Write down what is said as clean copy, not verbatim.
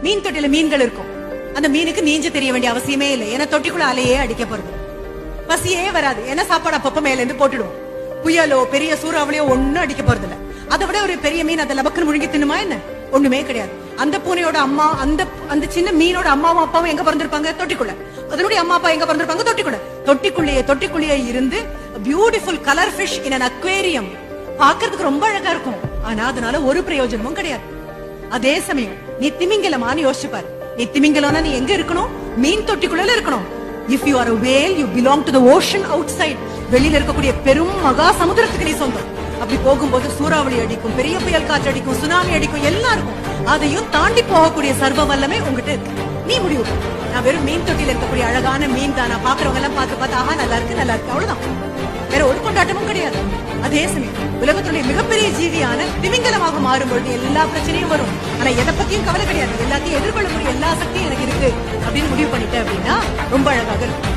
மீன் தொட்டில மீன்கள் இருக்கும். அந்த மீனுக்கு நீஞ்ச தெரிய வேண்டிய அவசியமே இல்லை. ஏன்னா தொட்டிக்குள்ள அலையே அடிக்க போறது. பசியே வராது. ஏன்னா சாப்பாடு அப்பப்ப மேல இருந்து போட்டுடுவோம். புயலோ பெரிய சூறாவளியோ ஒன்னும் அடிக்க போறது இல்ல. அதை விட ஒரு பெரிய மீன் அதை லபக்குன்னு முழுங்கி தின்னுமா என்ன? ஒண்ணுமே கிடையாது. அந்த பூனையோட அம்மா அந்த சின்ன மீனோட அம்மாவும் அப்பாவும் எங்க பிறந்திருப்பாங்க? தொட்டிக்குள்ள. அதனுடைய அம்மா அப்பா எங்க பிறந்திருப்பாங்க? தொட்டிக்குள்ள. தொட்டிக்குள்ளேயே இருந்து beautiful colour fish in an aquarium. பாக்குறதுக்கு ரொம்ப அழகா இருக்கும். ஆனா அதனால ஒரு பிரயோஜனமும் கிடையாது. அதே சமயம் நீ திமிங்கலமான்னு யோசிச்சு பாரு. நீ திமிங்கலம்னா நீ எங்க இருக்கணும்? மீன் தொட்டிக்குள்ள இருக்கணும். If you are a whale, you belong to the ocean outside. வெளியில இருக்கக்கூடிய பெரும் மகா சமுத்திரத்துக்கு நீ சொந்தம். அப்படி போகும்போது சூறாவளி அடிக்கும், பெரிய புயல் காற்று அடிக்கும், சுனாமி அடிக்கும், எல்லாம் இருக்கும். அதையும் தாண்டி போகக்கூடிய சர்வ வல்லமை உங்ககிட்ட இருக்கு. நீ முடிவு. நான் வெறும் மீன் தொட்டில இருக்கக்கூடிய அழகான மீன் தான். நான் பாக்குறவங்க எல்லாம் பார்த்து ஆஹா நல்லா இருக்கு அவ்வளவுதான். வேற ஒரு கொண்டாட்டமும் கிடையாது. அதே சமயம் உலகத்துடைய மிகப்பெரிய ஜீவியான திமிங்கலமாக மாறும்பொழுது எல்லா பிரச்சனையும் வரும். ஆனா எதை பத்தியும் கவலை கிடையாது. எல்லாத்தையும் எதிர்கொள்ளக்கூடிய எல்லா சக்தியும் எனக்கு இருக்கு அப்படின்னு முடிவு பண்ணிட்டேன் அப்படின்னா ரொம்ப அழகாக இருக்கும்.